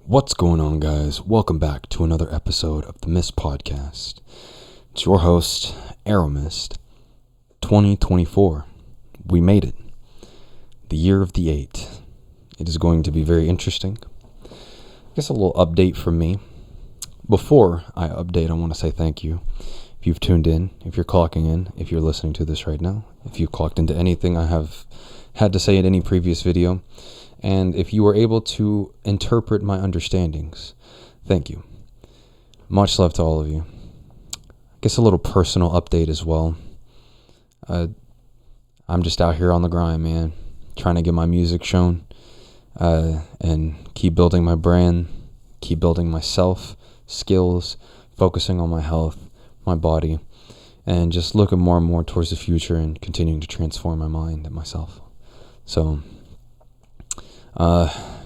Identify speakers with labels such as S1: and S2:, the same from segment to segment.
S1: What's going on, guys? Welcome back to another episode of the Mist Podcast. It's your host, Aeromist. 2024. We made it. The year of the 8. It is going to be very interesting. I guess a little update from me. Before I update, I want to say thank you. If you've tuned in, if you're clocking in, if you're listening to this right now, if you clocked into anything I have had to say in any previous video, and if you were able to interpret my understandings, thank you. Much love to all of you. I guess a little personal update as well. I'm just out here on the grind, man, trying to get my music shown, and keep building my brand, keep building myself, skills, focusing on my health, my body, and just looking more and more towards the future and continuing to transform my mind and myself. So,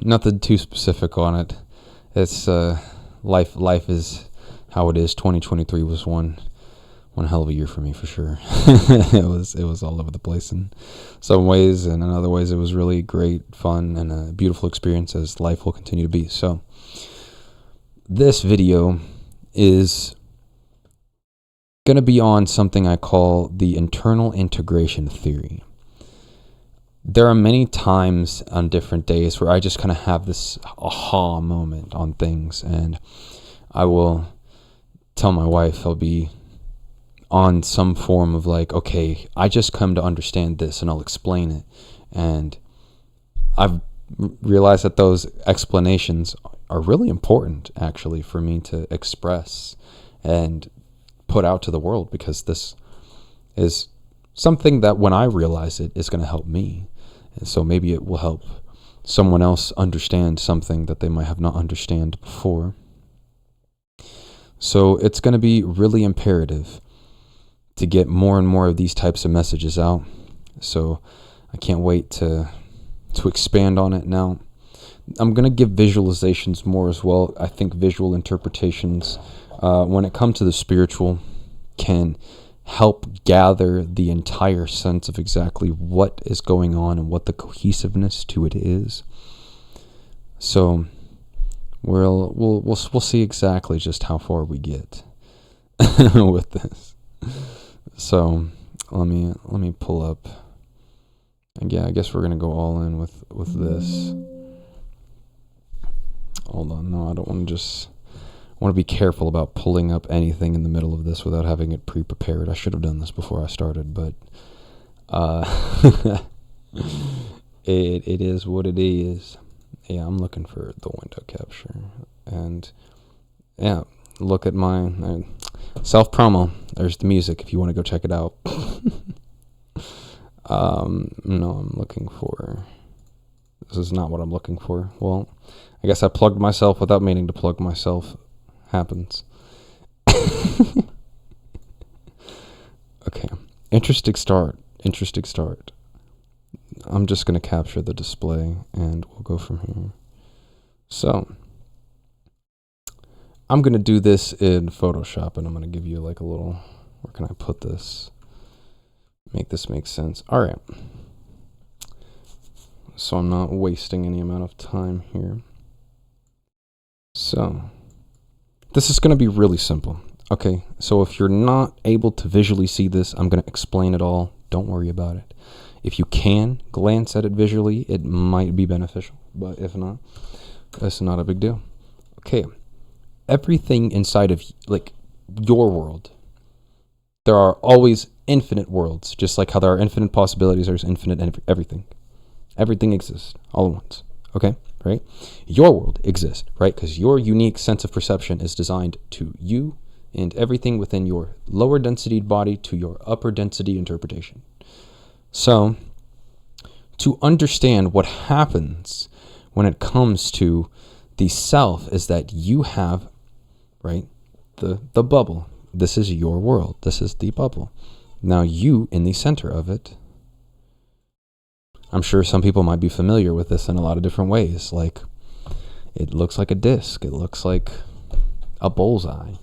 S1: nothing too specific on it. It's life is how it is. 2023 was one hell of a year for me, for sure. it was all over the place in some ways, and in other ways it was really great fun and a beautiful experience, as life will continue to be. So this video is going to be on something I call the internal integration theory. There are many times on different days where I just kind of have this aha moment on things, and I will tell my wife, I'll be on some form of like, okay, I just come to understand this, and I'll explain it. And I've realized that those explanations are really important, actually, for me to express and put out to the world, because this is something that when I realize it is going to help me. And so maybe it will help someone else understand something that they might have not understood before. So it's going to be really imperative to get more and more of these types of messages out. So I can't wait to expand on it now. I'm going to give visualizations more as well. I think visual interpretations, when it comes to the spiritual, can help gather the entire sense of exactly what is going on and what the cohesiveness to it is. So we'll see exactly just how far we get with this. So let me pull up. And yeah, I guess we're gonna go all in with this. Hold on, no, I don't want to just. I want to be careful about pulling up anything in the middle of this without having it pre-prepared. I should have done this before I started, but it is what it is. Yeah, I'm looking for the window capture. And yeah, look at my self-promo. There's the music if you want to go check it out. No, I'm looking for... This is not what I'm looking for. Well, I guess I plugged myself without meaning to plug myself. Happens. Okay. Interesting start. I'm just going to capture the display and we'll go from here. So I'm going to do this in Photoshop, and I'm going to give you like a little, where can I put this? Make this make sense. All right. So I'm not wasting any amount of time here. So this is going to be really simple. Okay, so if you're not able to visually see this, I'm going to explain it all. Don't worry about it. If you can glance at it visually, it might be beneficial. But if not, that's not a big deal. Okay, everything inside of like your world, there are always infinite worlds. Just like how there are infinite possibilities, there's infinite everything. Everything exists all at once. Okay, right? Your world exists, right? Because your unique sense of perception is designed to you and everything within your lower density body to your upper density interpretation. So, to understand what happens when it comes to the self is that you have, right, the bubble. This is your world. This is the bubble. Now you, in the center of it, I'm sure some people might be familiar with this in a lot of different ways. Like, it looks like a disc. It looks like a bullseye.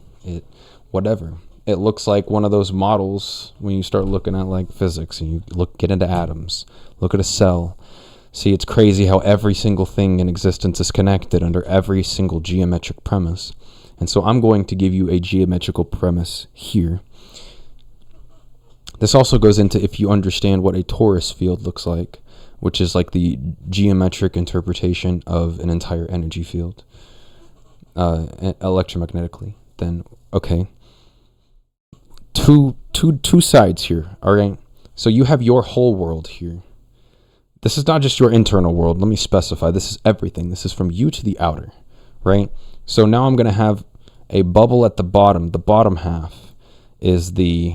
S1: Whatever. It looks like one of those models when you start looking at like physics and you get into atoms. Look at a cell. See, it's crazy how every single thing in existence is connected under every single geometric premise. And so I'm going to give you a geometrical premise here. This also goes into if you understand what a torus field looks like, which is like the geometric interpretation of an entire energy field, electromagnetically. Then, okay. Two sides here, all right? So you have your whole world here. This is not just your internal world. Let me specify. This is everything. This is from you to the outer, right? So now I'm going to have a bubble at the bottom. The bottom half is the,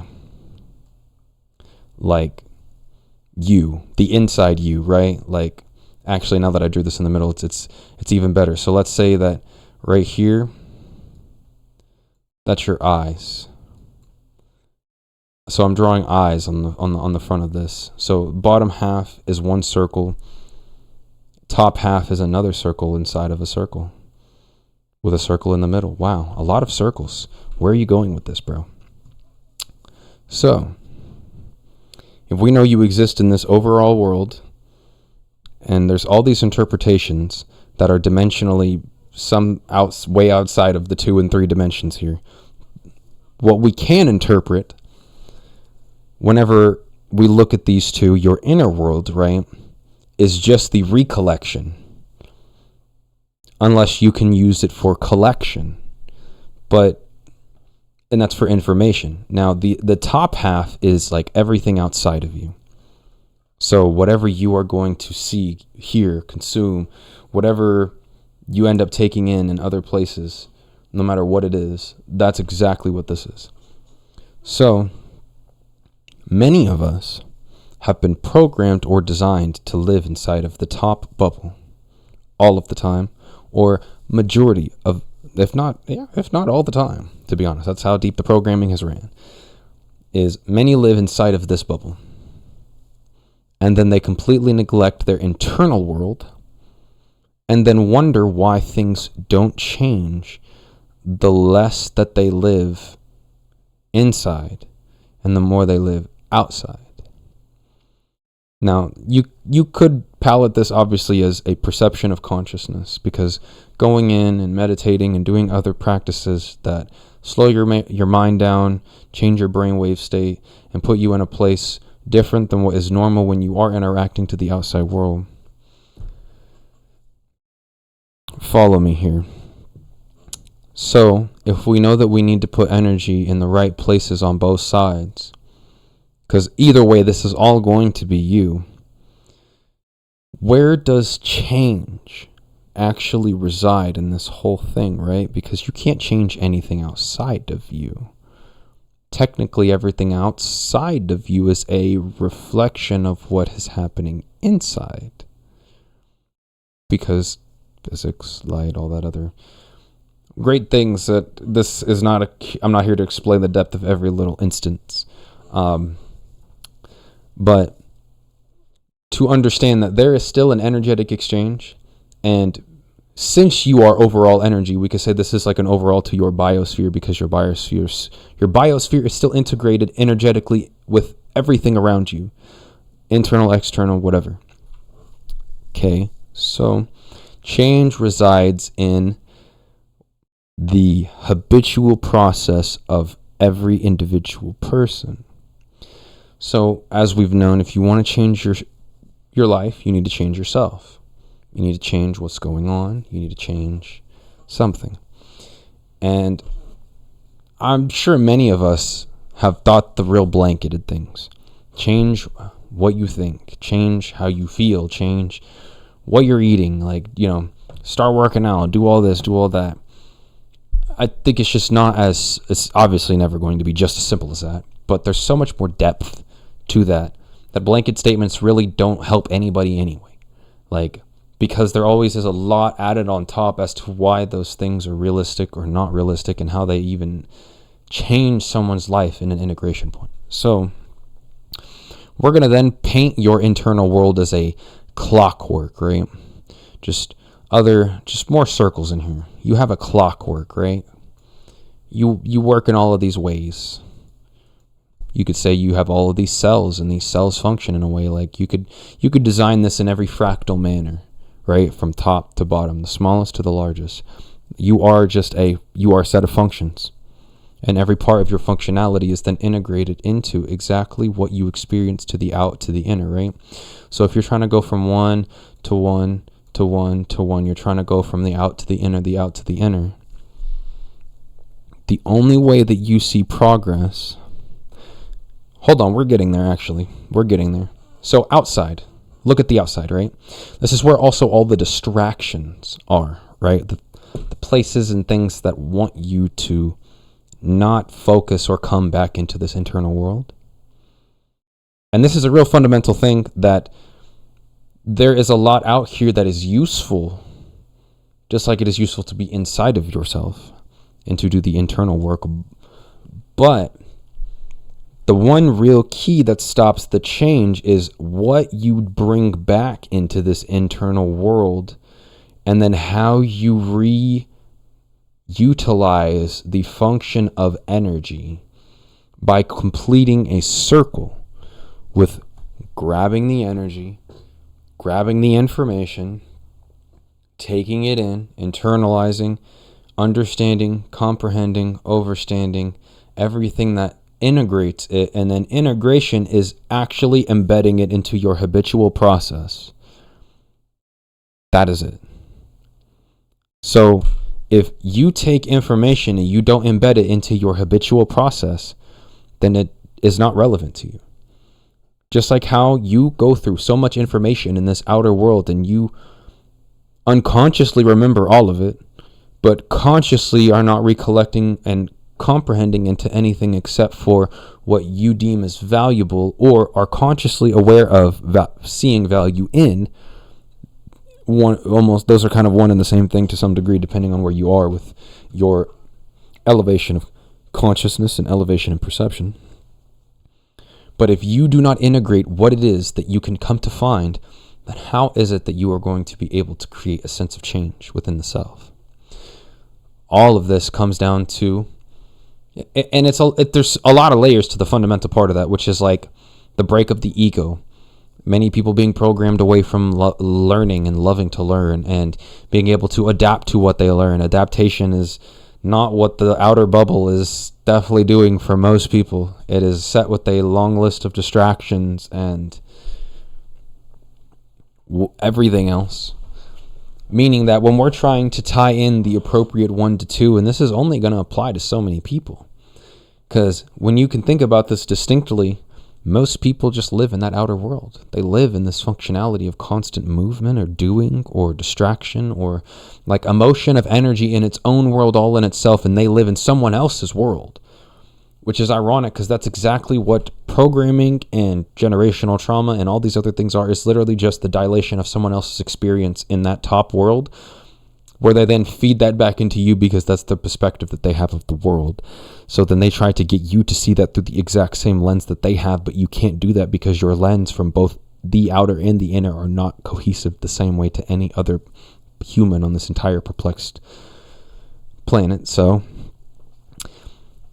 S1: like, you, the inside you, right? Like, actually, now that I drew this in the middle, it's even better. So let's say that right here, that's your eyes. So I'm drawing eyes on the front of this. So bottom half is one circle. Top half is another circle inside of a circle, with a circle in the middle. Wow, a lot of circles. Where are you going with this, bro? So if we know you exist in this overall world, and there's all these interpretations that are dimensionally way outside of the 2 and 3 dimensions here, what we can interpret whenever we look at these two, your inner world, right, is just the recollection, unless you can use it for collection, and that's for information. Now, the top half is like everything outside of you. So whatever you are going to see, hear, consume, whatever you end up taking in other places, no matter what it is, that's exactly what this is. So many of us have been programmed or designed to live inside of the top bubble all of the time, or majority of, if not all the time, to be honest. That's how deep the programming has ran. Is many live inside of this bubble, and then they completely neglect their internal world, and then wonder why things don't change the less that they live inside and the more they live outside. Now, you could palette this obviously as a perception of consciousness, because going in and meditating and doing other practices that slow your mind down, change your brainwave state, and put you in a place different than what is normal when you are interacting to the outside world. Follow me here. So, if we know that we need to put energy in the right places on both sides, because either way, this is all going to be you, where does change actually reside in this whole thing, right? Because you can't change anything outside of you. Technically, everything outside of you is a reflection of what is happening inside. Because physics, light, all that other great things that this is not I'm not here to explain the depth of every little instance. But to understand that there is still an energetic exchange, and since you are overall energy, we could say this is like an overall to your biosphere, because your biosphere is still integrated energetically with everything around you, internal, external, whatever. Okay, so change resides in the habitual process of every individual person. So, as we've known, if you want to change your life, you need to change yourself. You need to change what's going on. You need to change something. And I'm sure many of us have thought the real blanketed things. Change what you think. Change how you feel. Change what you're eating. Like, start working out. Do all this. Do all that. I think it's just it's obviously never going to be just as simple as that. But there's so much more depth to that blanket statements really don't help anybody anyway. Because there always is a lot added on top as to why those things are realistic or not realistic, and how they even change someone's life in an integration point. So we're going to then paint your internal world as a clockwork, right? Just more circles in here. You have a clockwork, right? You work in all of these ways. You could say you have all of these cells, and these cells function in a way like you could design this in every fractal manner, right? From top to bottom, the smallest to the largest. You are a set of functions. And every part of your functionality is then integrated into exactly what you experience to the out to the inner, right? So if you're trying to go from one to one to one to one, you're trying to go from the out to the inner, the out to the inner. The only way that you see progress, hold on, we're getting there actually. We're getting there. So outside, look at the outside, right? This is where also all the distractions are, right? The places and things that want you to not focus or come back into this internal world. And this is a real fundamental thing, that there is a lot out here that is useful, just like it is useful to be inside of yourself and to do the internal work. But the one real key that stops the change is what you bring back into this internal world, and then how you utilize the function of energy by completing a circle with grabbing the energy, grabbing the information, taking it in, internalizing, understanding, comprehending, overstanding, everything that integrates it. And then integration is actually embedding it into your habitual process. That is it. So if you take information and you don't embed it into your habitual process, then it is not relevant to you. Just like how you go through so much information in this outer world and you unconsciously remember all of it, but consciously are not recollecting and comprehending into anything except for what you deem as valuable, or are consciously aware of seeing value in. Those are kind of one and the same thing to some degree, depending on where you are with your elevation of consciousness and elevation in perception. But if you do not integrate what it is that you can come to find, then how is it that you are going to be able to create a sense of change within the self? All of this comes down to, and there's a lot of layers to the fundamental part of that, which is like the break of the ego. Many people being programmed away from learning and loving to learn and being able to adapt to what they learn. Adaptation is not what the outer bubble is definitely doing for most people. It is set with a long list of distractions and everything else. Meaning that when we're trying to tie in the appropriate 1 to 2, and this is only going to apply to so many people, because when you can think about this distinctly, most people just live in that outer world. They live in this functionality of constant movement or doing or distraction or like emotion of energy in its own world all in itself, and they live in someone else's world, which is ironic because that's exactly what programming and generational trauma and all these other things are. Is literally just the dilation of someone else's experience in that top world, where they then feed that back into you because that's the perspective that they have of the world. So then they try to get you to see that through the exact same lens that they have, but you can't do that because your lens from both the outer and the inner are not cohesive the same way to any other human on this entire perplexed planet. So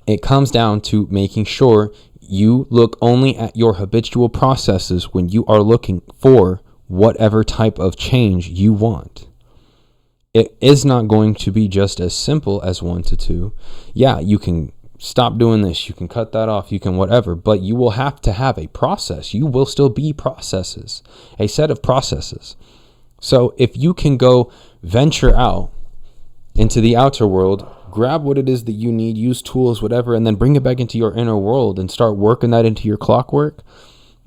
S1: it comes down to making sure you look only at your habitual processes when you are looking for whatever type of change you want. It is not going to be just as simple as 1 to 2. Yeah, you can stop doing this, you can cut that off, you can whatever, but you will have to have a process. You will still be processes, a set of processes. So if you can go venture out into the outer world, grab what it is that you need, use tools, whatever, and then bring it back into your inner world and start working that into your clockwork,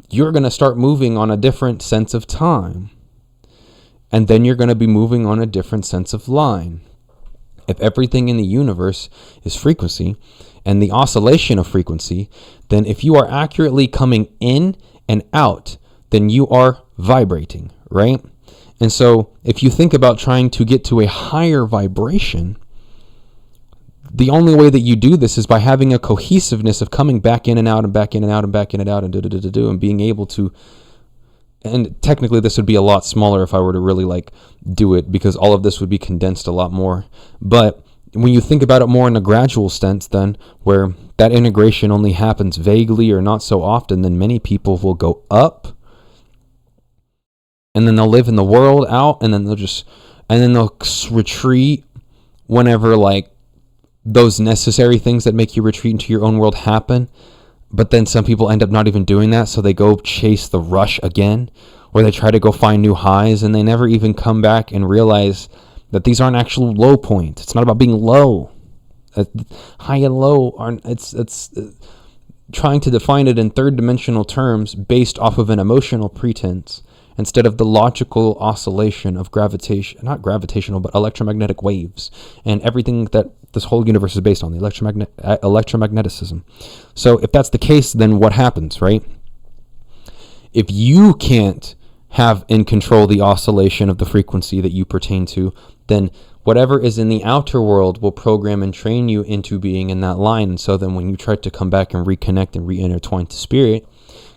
S1: you're going to start moving on a different sense of time. And then you're going to be moving on a different sense of line. If everything in the universe is frequency and the oscillation of frequency, then if you are accurately coming in and out, then you are vibrating, right? And so if you think about trying to get to a higher vibration, the only way that you do this is by having a cohesiveness of coming back in and out and back in and out and back in and out and being able to. And technically this would be a lot smaller if I were to really like do it, because all of this would be condensed a lot more. But when you think about it more in a gradual sense, then where that integration only happens vaguely or not so often, then many people will go up, and then they'll live in the world out, and then they'll retreat whenever like those necessary things that make you retreat into your own world happen. But then some people end up not even doing that, so they go chase the rush again, or they try to go find new highs, and they never even come back and realize that these aren't actual low points. It's not about being low. High and low aren't. It's trying to define it in third dimensional terms based off of an emotional pretense instead of the logical oscillation of gravitation, not gravitational, but electromagnetic waves and everything that this whole universe is based on, the electromagnetism. So if that's the case, then what happens, right? If you can't have in control the oscillation of the frequency that you pertain to, then whatever is in the outer world will program and train you into being in that line. And so then when you try to come back and reconnect and re-intertwine to spirit,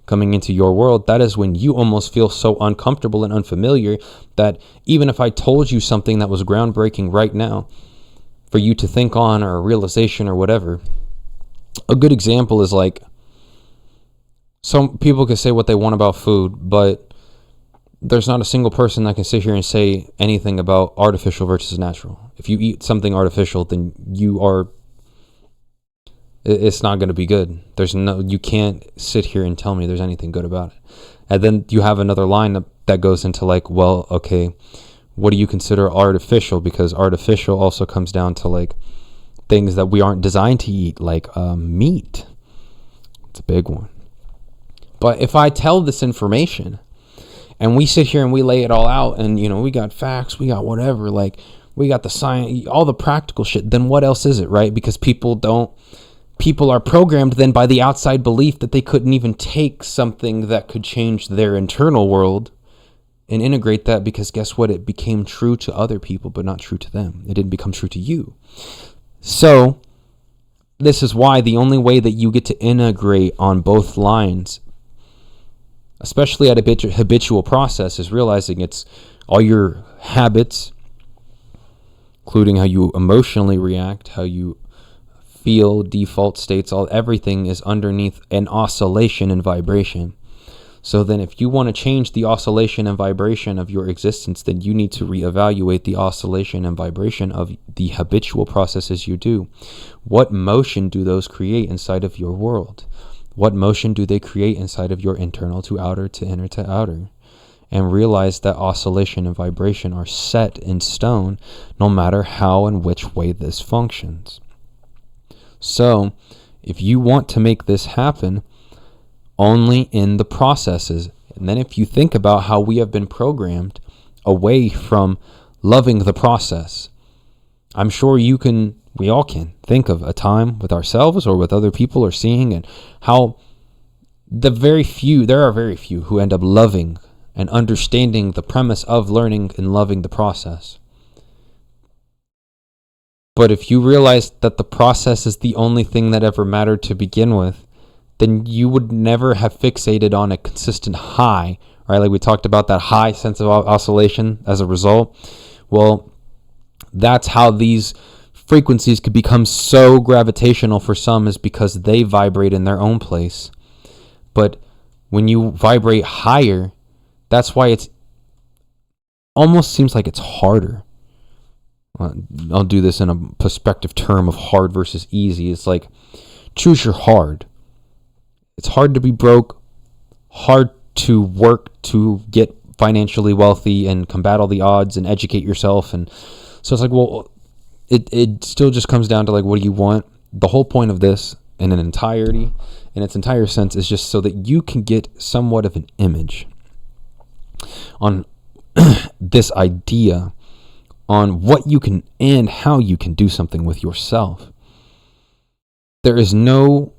S1: coming into your world, that is when you almost feel so uncomfortable and unfamiliar that even if I told you something that was groundbreaking right now for you to think on, or a realization or whatever, a good example is like, some people can say what they want about food, but there's not a single person that can sit here and say anything about artificial versus natural. If you eat something artificial, then it's not going to be good. You can't sit here and tell me there's anything good about it. And then you have another line that goes into like, well, okay, what do you consider artificial? Because artificial also comes down to like things that we aren't designed to eat, like meat. It's a big one. But if I tell this information and we sit here and we lay it all out, and we got facts, we got whatever, like we got the science, all the practical shit, then what else is it, right? Because people are programmed then by the outside belief that they couldn't even take something that could change their internal world and integrate that, because guess what? It became true to other people, but not true to them. It didn't become true to you. So this is why the only way that you get to integrate on both lines, especially at a habitual process, is realizing it's all your habits, including how you emotionally react, how you feel, default states, everything is underneath an oscillation and vibration. So then if you want to change the oscillation and vibration of your existence, then you need to reevaluate the oscillation and vibration of the habitual processes you do. What motion do those create inside of your world? What motion do they create inside of your internal to outer to inner to outer? And realize that oscillation and vibration are set in stone, no matter how and which way this functions. So if you want to make this happen, only in the processes. And then if you think about how we have been programmed away from loving the process, I'm sure we all can think of a time with ourselves or with other people or seeing, and how there are very few who end up loving and understanding the premise of learning and loving the process. But if you realize that the process is the only thing that ever mattered to begin with, then you would never have fixated on a consistent high, right? Like we talked about that high sense of oscillation as a result. Well, that's how these frequencies could become so gravitational for some, is because they vibrate in their own place. But when you vibrate higher, that's why it's almost seems like it's harder. I'll do this in a perspective term of hard versus easy. It's like, choose your hard. It's hard to be broke, hard to work to get financially wealthy and combat all the odds and educate yourself. And so it's like, well, it still just comes down to like, what do you want? The whole point of this in its entire sense, is just so that you can get somewhat of an image on this idea on what you can and how you can do something with yourself. There is no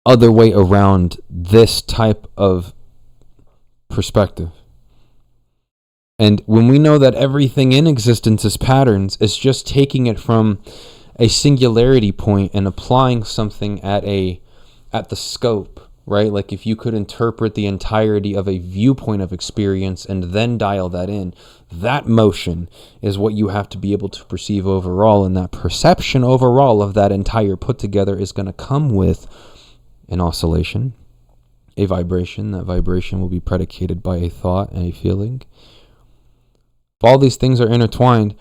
S1: other way around this type of perspective. And when we know that everything in existence is patterns, it's just taking it from a singularity point and applying something at the scope, right? Like if you could interpret the entirety of a viewpoint of experience and then dial that in, that motion is what you have to be able to perceive overall. And that perception overall of that entire put together is going to come with an oscillation, a vibration. That vibration will be predicated by a thought and a feeling. If all these things are intertwined,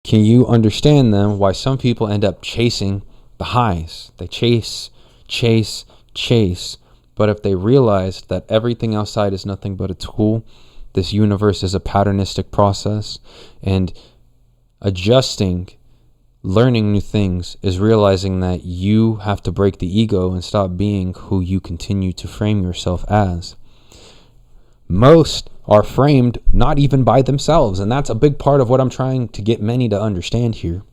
S1: can you understand them? Why some people end up chasing the highs? They chase. But if they realize that everything outside is nothing but a tool, this universe is a patternistic process, and adjusting, learning new things is realizing that you have to break the ego and stop being who you continue to frame yourself as. Most are framed not even by themselves, and that's a big part of what I'm trying to get many to understand here,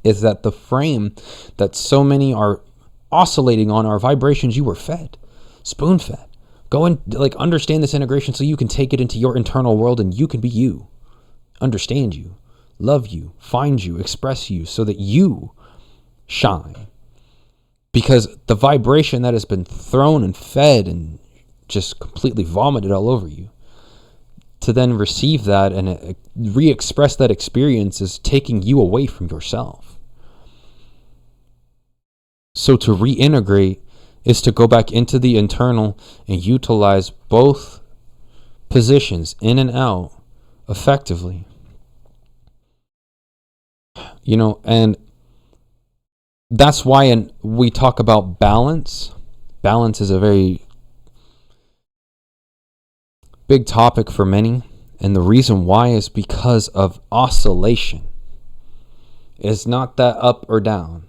S1: is that the frame that so many are oscillating on are vibrations you were fed, spoon fed. Go and understand this integration so you can take it into your internal world and you can be you, understand you, love you, find you, express you, so that you shine. Because the vibration that has been thrown and fed and just completely vomited all over you, to then receive that and re-express that experience is taking you away from yourself. So to reintegrate is to go back into the internal and utilize both positions, in and out, effectively. And that's why we talk about balance. Balance is a very big topic for many. And the reason why is because of oscillation. It's not that up or down,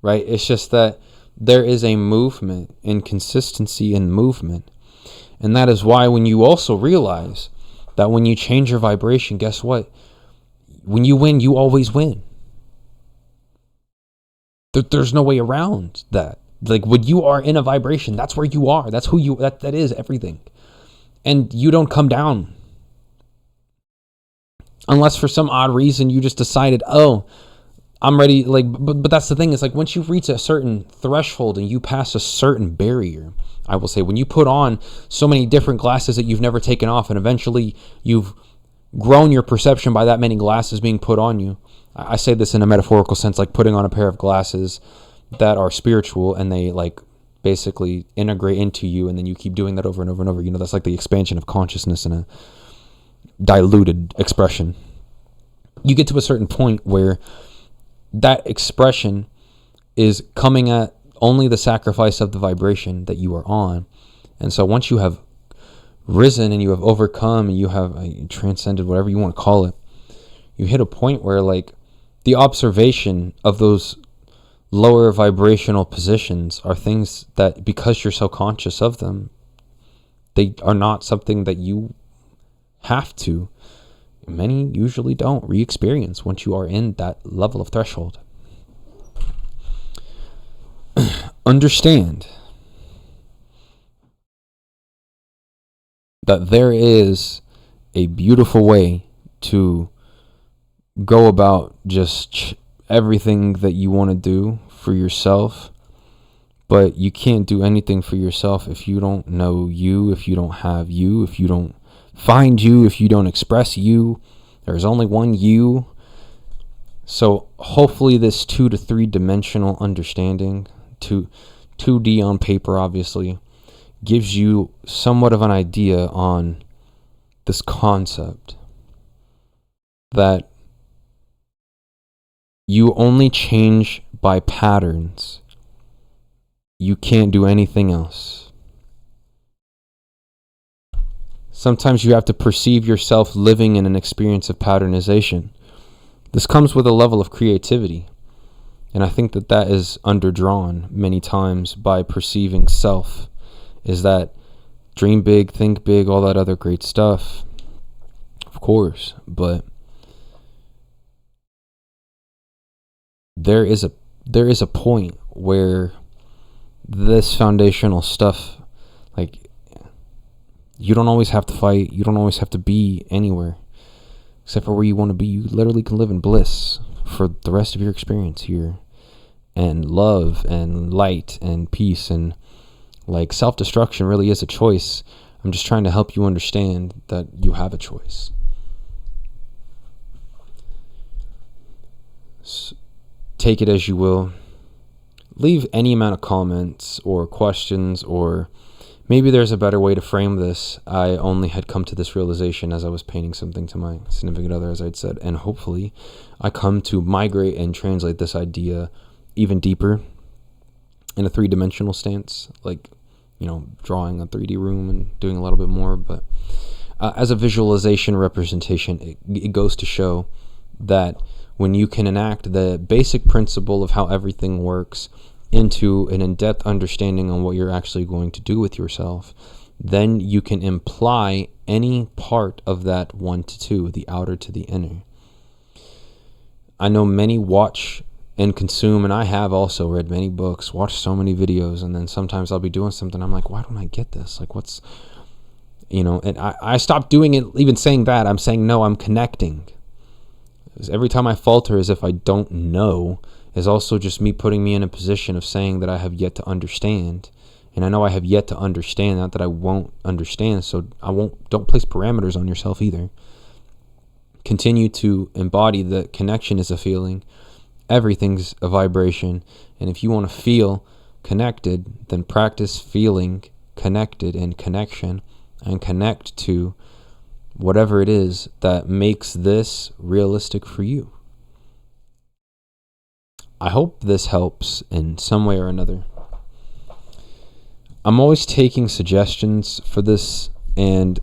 S1: right? It's just that there is a movement and consistency in movement. And that is why when you also realize that when you change your vibration, guess what? When you win, you always win. There's no way around that. Like when you are in a vibration, that's where you are. That's who you, that is everything. And you don't come down. Unless for some odd reason you just decided, oh, I'm ready. But that's the thing, is once you reach a certain threshold and you pass a certain barrier, I will say, when you put on so many different glasses that you've never taken off, and eventually you've grown your perception by that many glasses being put on you. I say this in a metaphorical sense, like putting on a pair of glasses that are spiritual, and they basically integrate into you, and then you keep doing that over and over and over. That's like the expansion of consciousness in a diluted expression. You get to a certain point where that expression is coming at only the sacrifice of the vibration that you are on. And so once you have risen and you have overcome and you have transcended, whatever you want to call it, you hit a point where the observation of those lower vibrational positions are things that, because you're so conscious of them, they are not something that you have to, many usually don't, re-experience once you are in that level of threshold. Understand that there is a beautiful way to go about just everything that you want to do for yourself, but you can't do anything for yourself if you don't know you, if you don't have you, if you don't find you, if you don't express you. There's only one you. So hopefully this 2 to 3 dimensional understanding, 2D on paper obviously, gives you somewhat of an idea on this concept that you only change by patterns. You can't do anything else. Sometimes you have to perceive yourself living in an experience of patternization. This comes with a level of creativity. And I think that is underdrawn many times by perceiving self, is that dream big, think big, all that other great stuff. Of course, but there is a point where this foundational stuff, you don't always have to fight, you don't always have to be anywhere except for where you want to be. You literally can live in bliss for the rest of your experience here, and love and light and peace, and Like, self-destruction really is a choice. I'm just trying to help you understand that you have a choice. Take it as you will. Leave any amount of comments or questions, or maybe there's a better way to frame this. I only had come to this realization as I was painting something to my significant other, as I'd said, and hopefully I come to migrate and translate this idea even deeper in a three-dimensional stance, like, drawing a 3D room and doing a little bit more. But as a visualization representation, it goes to show that when you can enact the basic principle of how everything works into an in-depth understanding on what you're actually going to do with yourself, then you can imply any part of that 1 to 2, the outer to the inner. I know many watch and consume, and I have also read many books, watched so many videos, and then sometimes I'll be doing something, I'm like, why don't I get this? Like, what's, and I stopped doing it, even saying that. I'm saying, no, I'm connecting. Because every time I falter as if I don't know is also just me putting me in a position of saying that I have yet to understand. And I know I have yet to understand, not that I won't understand. So don't place parameters on yourself either. Continue to embody that connection is a feeling. Everything's a vibration. And if you want to feel connected, then practice feeling connected in connection, and connect to whatever it is that makes this realistic for you. I hope this helps in some way or another. I'm always taking suggestions for this, and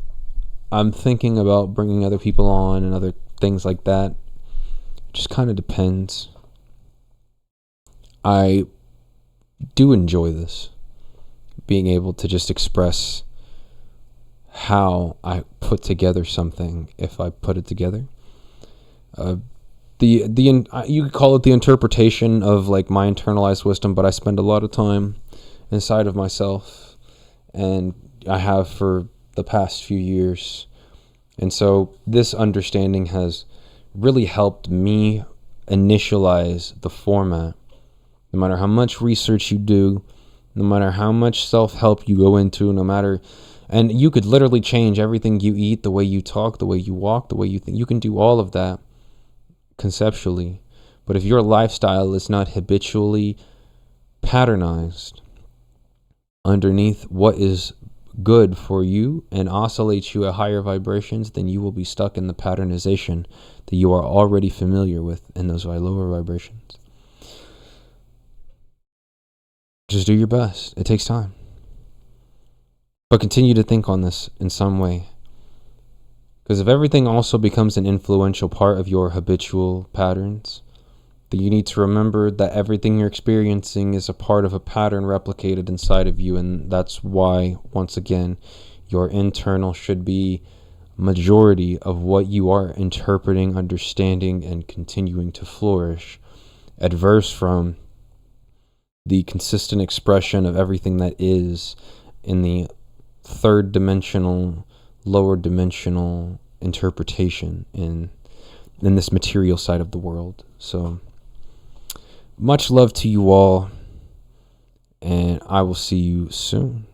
S1: I'm thinking about bringing other people on and other things like that. It just kind of depends. I do enjoy this, being able to just express how I put together something, if I put it together. You could call it the interpretation of like my internalized wisdom, but I spend a lot of time inside of myself, and I have for the past few years. And so this understanding has really helped me initialize the format. No matter how much research you do, no matter how much self-help you go into, and you could literally change everything you eat, the way you talk, the way you walk, the way you think. You can do all of that conceptually. But if your lifestyle is not habitually patternized underneath what is good for you and oscillates you at higher vibrations, then you will be stuck in the patternization that you are already familiar with in those lower vibrations. Just do your best. It takes time. But continue to think on this in some way. Because if everything also becomes an influential part of your habitual patterns, then you need to remember that everything you're experiencing is a part of a pattern replicated inside of you. And that's why, once again, your internal should be majority of what you are interpreting, understanding, and continuing to flourish, adverse from the consistent expression of everything that is in the third dimensional, lower dimensional interpretation in this material side of the world. So much love to you all, and I will see you soon.